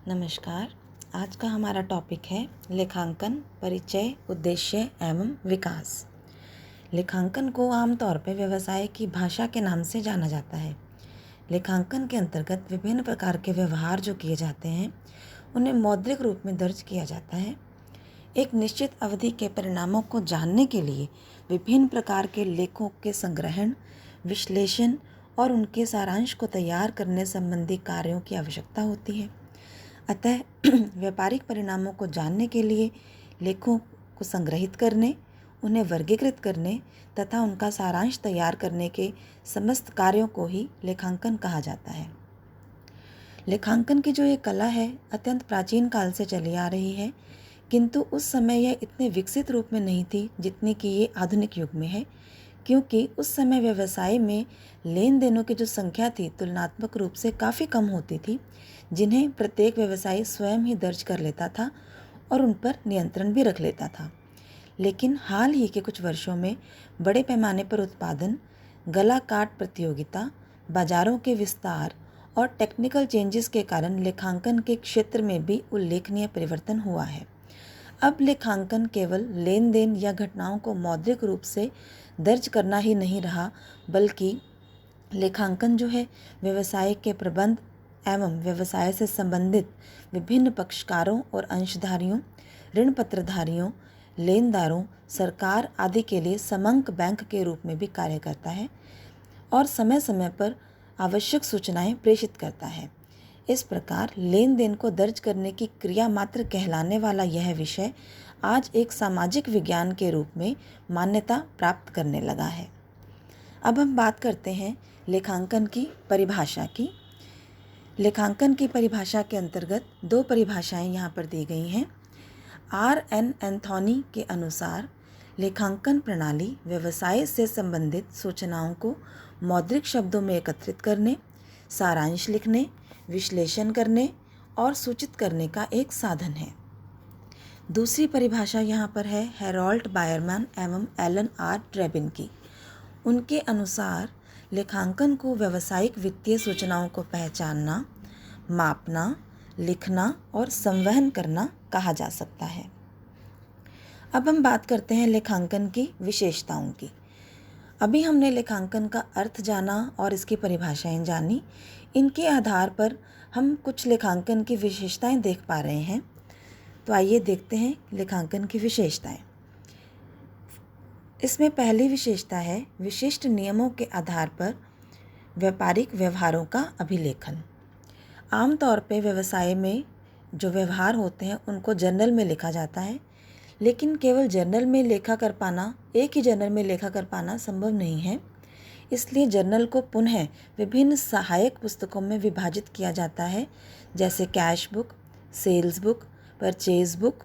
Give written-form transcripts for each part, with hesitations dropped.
नमस्कार। आज का हमारा टॉपिक है लेखांकन, परिचय, उद्देश्य एवं विकास। लेखांकन को आमतौर पर व्यवसाय की भाषा के नाम से जाना जाता है। लेखांकन के अंतर्गत विभिन्न प्रकार के व्यवहार जो किए जाते हैं उन्हें मौद्रिक रूप में दर्ज किया जाता है। एक निश्चित अवधि के परिणामों को जानने के लिए विभिन्न प्रकार के लेखों के संग्रहण, विश्लेषण और उनके सारांश को तैयार करने संबंधी कार्यों की आवश्यकता होती है। अतः व्यापारिक परिणामों को जानने के लिए लेखों को संग्रहित करने, उन्हें वर्गीकृत करने तथा उनका सारांश तैयार करने के समस्त कार्यों को ही लेखांकन कहा जाता है। लेखांकन की जो ये कला है अत्यंत प्राचीन काल से चली आ रही है, किंतु उस समय यह इतने विकसित रूप में नहीं थी जितनी कि ये आधुनिक युग में है, क्योंकि उस समय व्यवसाय में लेन देनों की जो संख्या थी तुलनात्मक रूप से काफ़ी कम होती थी, जिन्हें प्रत्येक व्यवसायी स्वयं ही दर्ज कर लेता था और उन पर नियंत्रण भी रख लेता था। लेकिन हाल ही के कुछ वर्षों में बड़े पैमाने पर उत्पादन, गला काट प्रतियोगिता, बाजारों के विस्तार और टेक्निकल चेंजेस के कारण लेखांकन के क्षेत्र में भी उल्लेखनीय परिवर्तन हुआ है। अब लेखांकन केवल लेन देन या घटनाओं को मौद्रिक रूप से दर्ज करना ही नहीं रहा, बल्कि लेखांकन जो है व्यवसाय के प्रबंध एवं व्यवसाय से संबंधित विभिन्न पक्षकारों और अंशधारियों, ऋण पत्रधारियों, लेनदारों, सरकार आदि के लिए समंक बैंक के रूप में भी कार्य करता है और समय समय पर आवश्यक सूचनाएं प्रेषित करता है। इस प्रकार लेन देन को दर्ज करने की क्रिया मात्र कहलाने वाला यह विषय आज एक सामाजिक विज्ञान के रूप में मान्यता प्राप्त करने लगा है। अब हम बात करते हैं लेखांकन की परिभाषा की। लेखांकन की परिभाषा के अंतर्गत दो परिभाषाएं यहाँ पर दी गई हैं। R.N. एंथोनी के अनुसार लेखांकन प्रणाली व्यवसाय से संबंधित सूचनाओं को मौद्रिक शब्दों में एकत्रित करने, सारांश लिखने, विश्लेषण करने और सूचित करने का एक साधन है। दूसरी परिभाषा यहाँ पर है हेरोल्ड बायरमैन एवं एलन आर ड्रेबिन की। उनके अनुसार लेखांकन को व्यावसायिक वित्तीय सूचनाओं को पहचानना, मापना, लिखना और संवहन करना कहा जा सकता है। अब हम बात करते हैं लेखांकन की विशेषताओं की। अभी हमने लेखांकन का अर्थ जाना और इसकी परिभाषाएं जानी। इनके आधार पर हम कुछ लेखांकन की विशेषताएं देख पा रहे हैं। तो आइए देखते हैं लेखांकन की विशेषताएं। इसमें पहली विशेषता है विशिष्ट नियमों के आधार पर व्यापारिक व्यवहारों का अभिलेखन। आमतौर पर व्यवसाय में जो व्यवहार होते हैं उनको जर्नल में लिखा जाता है, लेकिन केवल जर्नल में लेखा कर पाना, एक ही जर्नल में लेखा कर पाना संभव नहीं है। इसलिए जर्नल को पुनः विभिन्न सहायक पुस्तकों में विभाजित किया जाता है, जैसे cash book, sales book, purchase book,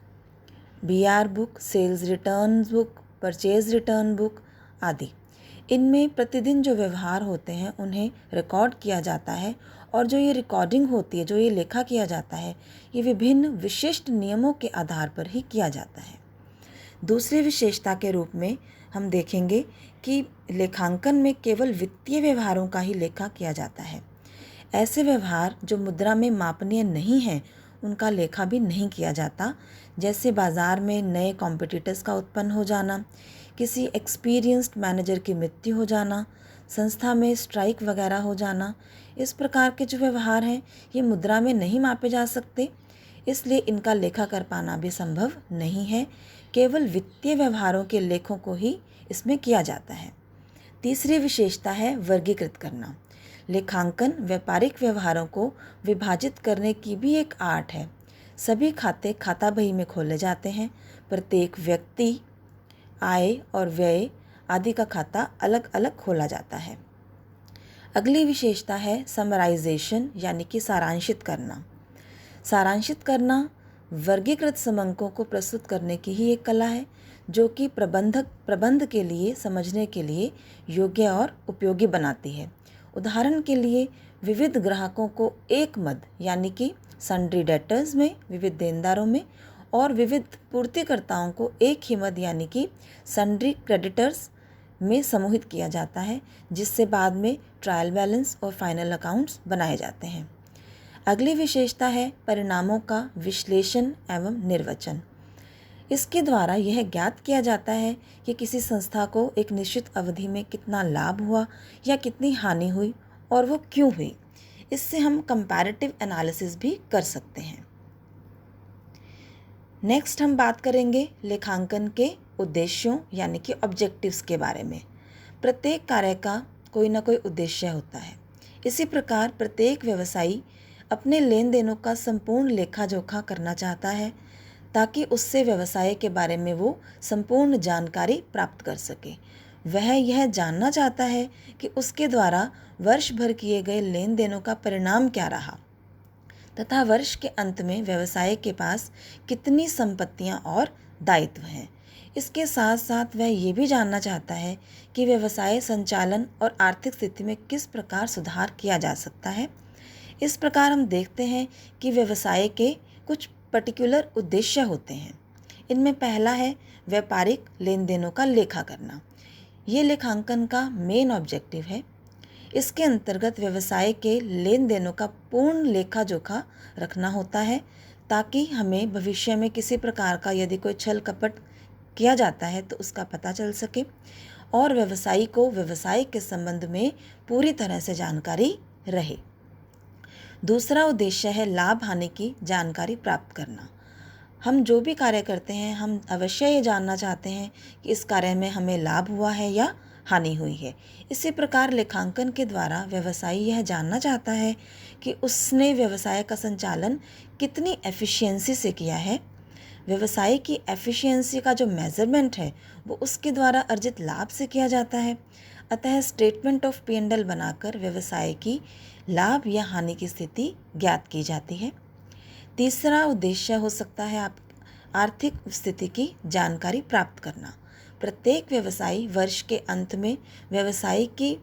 BR book, sales return book, purchase return book आदि। इनमें प्रतिदिन जो व्यवहार होते हैं उन्हें रिकॉर्ड किया जाता है और जो ये रिकॉर्डिंग होती है, जो ये लेखा किया जाता है, ये विभिन्न विशिष्ट नियमों के आधार पर ही किया जाता है। दूसरी विशेषता के रूप में हम देखेंगे कि लेखांकन में केवल वित्तीय व्यवहारों का ही लेखा किया जाता है। ऐसे व्यवहार जो मुद्रा में मापनीय नहीं हैं उनका लेखा भी नहीं किया जाता, जैसे बाज़ार में नए कॉम्पिटिटर्स का उत्पन्न हो जाना, किसी एक्सपीरियंस्ड मैनेजर की मृत्यु हो जाना, संस्था में स्ट्राइक वगैरह हो जाना। इस प्रकार के जो व्यवहार हैं ये मुद्रा में नहीं मापे जा सकते, इसलिए इनका लेखा कर पाना भी संभव नहीं है। केवल वित्तीय व्यवहारों के लेखों को ही इसमें किया जाता है। तीसरी विशेषता है वर्गीकृत करना। लेखांकन व्यापारिक व्यवहारों को विभाजित करने की भी एक आर्ट है। सभी खाते खाता बही में खोले जाते हैं। प्रत्येक व्यक्ति, आय और व्यय आदि का खाता अलग अलग खोला जाता है। अगली विशेषता है समराइजेशन, यानी कि सारांशित करना। सारांशित करना वर्गीकृत समंकों को प्रस्तुत करने की ही एक कला है, जो कि प्रबंध के लिए समझने के लिए योग्य और उपयोगी बनाती है। उदाहरण के लिए विविध ग्राहकों को एक मद, यानी कि सन्ड्री डेटर्स में, विविध देनदारों में, और विविध पूर्तिकर्ताओं को एक ही मद, यानी कि सन्ड्री क्रेडिटर्स में समूहित किया जाता है, जिससे बाद में ट्रायल बैलेंस और फाइनल अकाउंट्स बनाए जाते हैं। अगली विशेषता है परिणामों का विश्लेषण एवं निर्वचन। इसके द्वारा यह ज्ञात किया जाता है कि किसी संस्था को एक निश्चित अवधि में कितना लाभ हुआ या कितनी हानि हुई और वो क्यों हुई। इससे हम कंपैरेटिव एनालिसिस भी कर सकते हैं। नेक्स्ट हम बात करेंगे लेखांकन के उद्देश्यों यानी कि ऑब्जेक्टिव्स के बारे में। प्रत्येक कार्य का कोई ना कोई उद्देश्य होता है। इसी प्रकार प्रत्येक व्यवसायी अपने लेन देनों का संपूर्ण लेखा जोखा करना चाहता है ताकि उससे व्यवसाय के बारे में वो संपूर्ण जानकारी प्राप्त कर सके। वह यह जानना चाहता है कि उसके द्वारा वर्ष भर किए गए लेन देनों का परिणाम क्या रहा तथा वर्ष के अंत में व्यवसाय के पास कितनी संपत्तियां और दायित्व हैं। इसके साथ साथ वह ये भी जानना चाहता है कि व्यवसाय संचालन और आर्थिक स्थिति में किस प्रकार सुधार किया जा सकता है। इस प्रकार हम देखते हैं कि व्यवसाय के कुछ पर्टिकुलर उद्देश्य होते हैं। इनमें पहला है व्यापारिक लेन देनों का लेखा करना। ये लेखांकन का मेन ऑब्जेक्टिव है। इसके अंतर्गत व्यवसाय के लेन देनों का पूर्ण लेखा जोखा रखना होता है ताकि हमें भविष्य में किसी प्रकार का यदि कोई छल कपट किया जाता है तो उसका पता चल सके और व्यवसायी को व्यवसाय के संबंध में पूरी तरह से जानकारी रहे। दूसरा उद्देश्य है लाभ हानि की जानकारी प्राप्त करना। हम जो भी कार्य करते हैं हम अवश्य ये जानना चाहते हैं कि इस कार्य में हमें लाभ हुआ है या हानि हुई है। इसी प्रकार लेखांकन के द्वारा व्यवसायी यह जानना चाहता है कि उसने व्यवसाय का संचालन कितनी एफिशिएंसी से किया है। व्यवसाय की एफिशिएंसी का जो मेजरमेंट है वो उसके द्वारा अर्जित लाभ से किया जाता है। अतः स्टेटमेंट ऑफ P&L बनाकर व्यवसाय की लाभ या हानि की स्थिति ज्ञात की जाती है। तीसरा उद्देश्य हो सकता है आर्थिक स्थिति की जानकारी प्राप्त करना। प्रत्येक व्यवसायी वर्ष के अंत में व्यवसाय की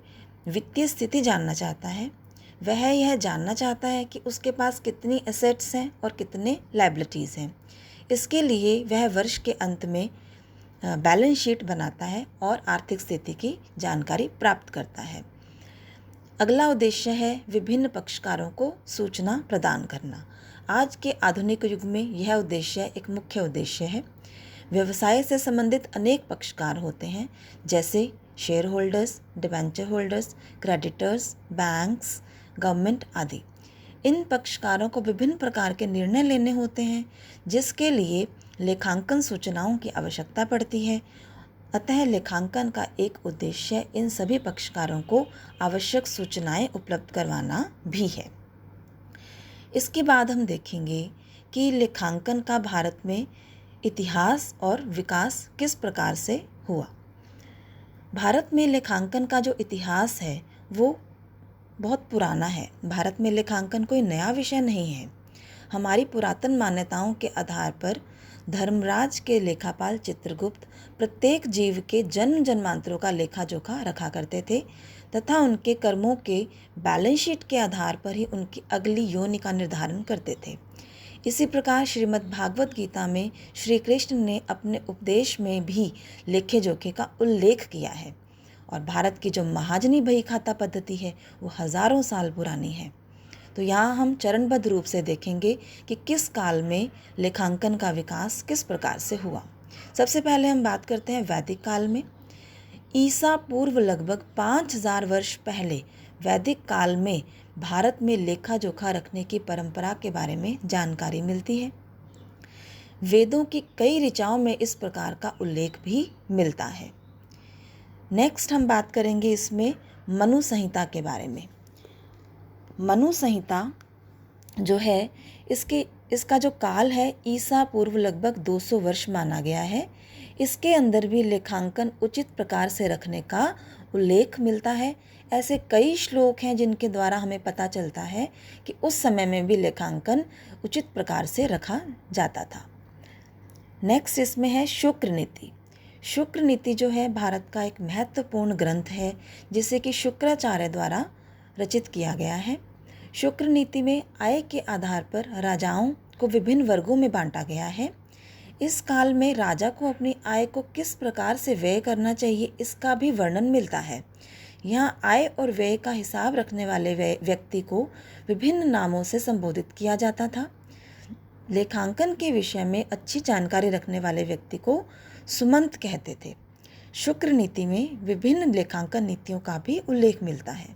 वित्तीय स्थिति जानना चाहता है। वह यह जानना चाहता है कि उसके पास कितनी एसेट्स हैं और कितने लायबिलिटीज़ हैं। इसके लिए वह वर्ष के अंत में बैलेंस शीट बनाता है और आर्थिक स्थिति की जानकारी प्राप्त करता है। अगला उद्देश्य है विभिन्न पक्षकारों को सूचना प्रदान करना। आज के आधुनिक युग में यह उद्देश्य एक मुख्य उद्देश्य है। व्यवसाय से संबंधित अनेक पक्षकार होते हैं जैसे share holders, debenture holders, creditors, banks, government आदि। इन पक्षकारों को विभिन्न प्रकार के निर्णय लेने होते हैं जिसके लिए लेखांकन सूचनाओं की आवश्यकता पड़ती है। अतः लेखांकन का एक उद्देश्य इन सभी पक्षकारों को आवश्यक सूचनाएं उपलब्ध करवाना भी है। इसके बाद हम देखेंगे कि लेखांकन का भारत में इतिहास और विकास किस प्रकार से हुआ। भारत में लेखांकन का जो इतिहास है वो बहुत पुराना है। भारत में लेखांकन कोई नया विषय नहीं है। हमारी पुरातन मान्यताओं के आधार पर धर्मराज के लेखापाल चित्रगुप्त प्रत्येक जीव के जन्म जन्मांतरों का लेखा जोखा रखा करते थे तथा उनके कर्मों के बैलेंस शीट के आधार पर ही उनकी अगली योनि का निर्धारण करते थे। इसी प्रकार श्रीमद् भागवत गीता में श्री कृष्ण ने अपने उपदेश में भी लेखे जोखे का उल्लेख किया है। और भारत की जो महाजनी बही खाता पद्धति है वो हज़ारों साल पुरानी है। तो यहाँ हम चरणबद्ध रूप से देखेंगे कि किस काल में लेखांकन का विकास किस प्रकार से हुआ। सबसे पहले हम बात करते हैं वैदिक काल में। ईसा पूर्व लगभग 5000 वर्ष पहले वैदिक काल में भारत में लेखा जोखा रखने की परंपरा के बारे में जानकारी मिलती है। वेदों की कई ऋचाओं में इस प्रकार का उल्लेख भी मिलता है। नेक्स्ट हम बात करेंगे इसमें मनु संहिता के बारे में। मनु संहिता जो है इसका जो काल है ईसा पूर्व लगभग 200 वर्ष माना गया है। इसके अंदर भी लेखांकन उचित प्रकार से रखने का उल्लेख मिलता है। ऐसे कई श्लोक हैं जिनके द्वारा हमें पता चलता है कि उस समय में भी लेखांकन उचित प्रकार से रखा जाता था। नेक्स्ट इसमें है शुक्र नीति। शुक्र नीति जो है भारत का एक महत्वपूर्ण ग्रंथ है जिसे कि शुक्राचार्य द्वारा रचित किया गया है। शुक्र नीति में आय के आधार पर राजाओं को विभिन्न वर्गों में बांटा गया है। इस काल में राजा को अपनी आय को किस प्रकार से व्यय करना चाहिए इसका भी वर्णन मिलता है। यहाँ आय और व्यय का हिसाब रखने वाले व्यक्ति को विभिन्न नामों से संबोधित किया जाता था। लेखांकन के विषय में अच्छी जानकारी रखने वाले व्यक्ति को सुमंत कहते थे। शुक्र नीति में विभिन्न लेखांकन नीतियों का भी उल्लेख मिलता है।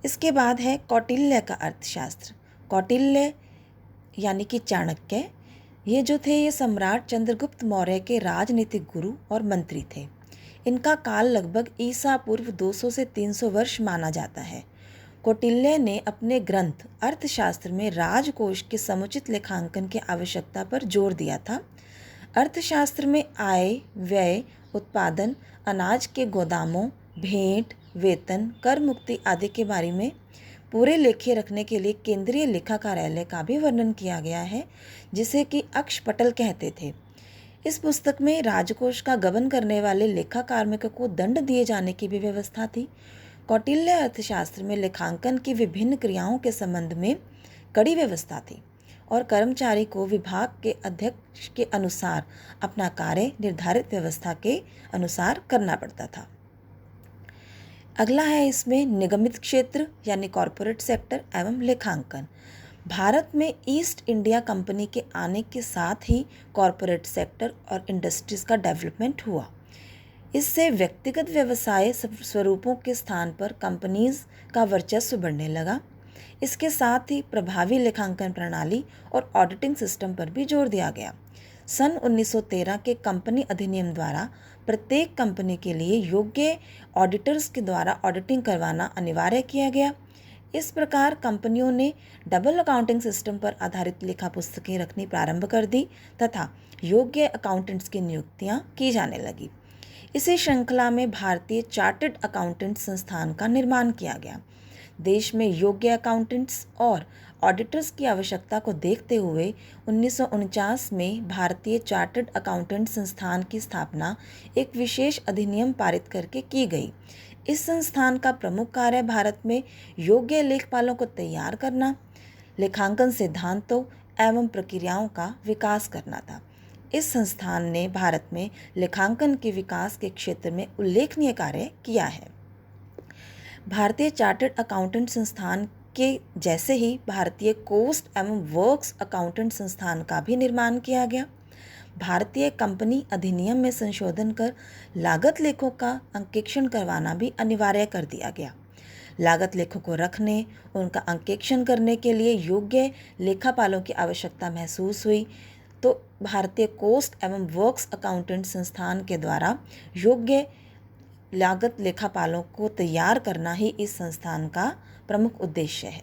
इसके बाद है कौटिल्य का अर्थशास्त्र। कौटिल्य यानी कि चाणक्य, ये जो थे ये सम्राट चंद्रगुप्त मौर्य के राजनीतिक गुरु और मंत्री थे। इनका काल लगभग ईसा पूर्व 200 से 300 वर्ष माना जाता है। कौटिल्य ने अपने ग्रंथ अर्थशास्त्र में राजकोष के समुचित लेखांकन की आवश्यकता पर जोर दिया था। अर्थशास्त्र में आय, व्यय, उत्पादन, अनाज के गोदामों, भेंट, वेतन, कर मुक्ति आदि के बारे में पूरे लेखे रखने के लिए केंद्रीय लेखा कार्यालय का भी वर्णन किया गया है, जिसे कि अक्षपटल कहते थे। इस पुस्तक में राजकोष का गबन करने वाले लेखा कार्मिकों को दंड दिए जाने की भी व्यवस्था थी। कौटिल्य अर्थशास्त्र में लेखांकन की विभिन्न क्रियाओं के संबंध में कड़ी व्यवस्था थी और कर्मचारी को विभाग के अध्यक्ष के अनुसार अपना कार्य निर्धारित व्यवस्था के अनुसार करना पड़ता था। अगला है इसमें निगमित क्षेत्र यानी कॉरपोरेट सेक्टर एवं लेखांकन। भारत में ईस्ट इंडिया कंपनी के आने के साथ ही कॉरपोरेट सेक्टर और इंडस्ट्रीज़ का डेवलपमेंट हुआ। इससे व्यक्तिगत व्यवसाय स्वरूपों के स्थान पर कंपनीज का वर्चस्व बढ़ने लगा। इसके साथ ही प्रभावी लेखांकन प्रणाली और ऑडिटिंग सिस्टम पर भी जोर दिया गया। सन 1913 के कंपनी अधिनियम द्वारा प्रत्येक कंपनी के लिए योग्य ऑडिटर्स के द्वारा ऑडिटिंग करवाना अनिवार्य किया गया। इस प्रकार कंपनियों ने डबल अकाउंटिंग सिस्टम पर आधारित लेखा पुस्तकें रखनी प्रारंभ कर दी तथा योग्य अकाउंटेंट्स की नियुक्तियां की जाने लगी। इसी श्रृंखला में भारतीय चार्टर्ड अकाउंटेंट संस्थान का निर्माण किया गया। देश में योग्य अकाउंटेंट्स और ऑडिटर्स की आवश्यकता को देखते हुए 1949 में भारतीय चार्टर्ड अकाउंटेंट संस्थान की स्थापना एक विशेष अधिनियम पारित करके की गई। इस संस्थान का प्रमुख कार्य भारत में योग्य लेखपालों को तैयार करना, लेखांकन सिद्धांतों एवं प्रक्रियाओं का विकास करना था। इस संस्थान ने भारत में लेखांकन के विकास के क्षेत्र में उल्लेखनीय कार्य किया है। भारतीय चार्टर्ड अकाउंटेंट संस्थान के जैसे ही भारतीय कोस्ट एवं वर्क्स अकाउंटेंट संस्थान का भी निर्माण किया गया। भारतीय कंपनी अधिनियम में संशोधन कर लागत लेखों का अंकेक्षण करवाना भी अनिवार्य कर दिया गया। लागत लेखों को रखने, उनका अंकेक्षण करने के लिए योग्य लेखापालों की आवश्यकता महसूस हुई, तो भारतीय कोस्ट एवं वर्क्स अकाउंटेंट संस्थान के द्वारा योग्य लागत लेखापालों को तैयार करना ही इस संस्थान का प्रमुख उद्देश्य है।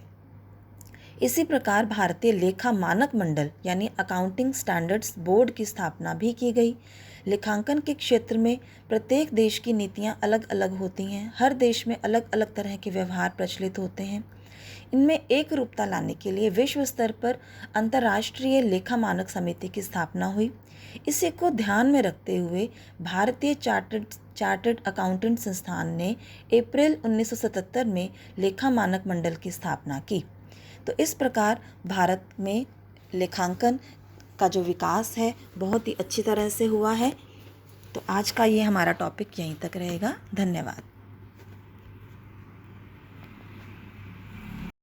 इसी प्रकार भारतीय लेखा मानक मंडल यानी अकाउंटिंग स्टैंडर्ड्स बोर्ड की स्थापना भी की गई। लेखांकन के क्षेत्र में प्रत्येक देश की नीतियां अलग अलग होती हैं। हर देश में अलग अलग तरह के व्यवहार प्रचलित होते हैं। इनमें एक रूपता लाने के लिए विश्व स्तर पर अंतर्राष्ट्रीय लेखा मानक समिति की स्थापना हुई। इसी को ध्यान में रखते हुए भारतीय चार्टर्ड अकाउंटेंट संस्थान ने अप्रैल 1977 में लेखा मानक मंडल की स्थापना की। तो इस प्रकार भारत में लेखांकन का जो विकास है बहुत ही अच्छी तरह से हुआ है। तो आज का ये हमारा टॉपिक यहीं तक रहेगा। धन्यवाद।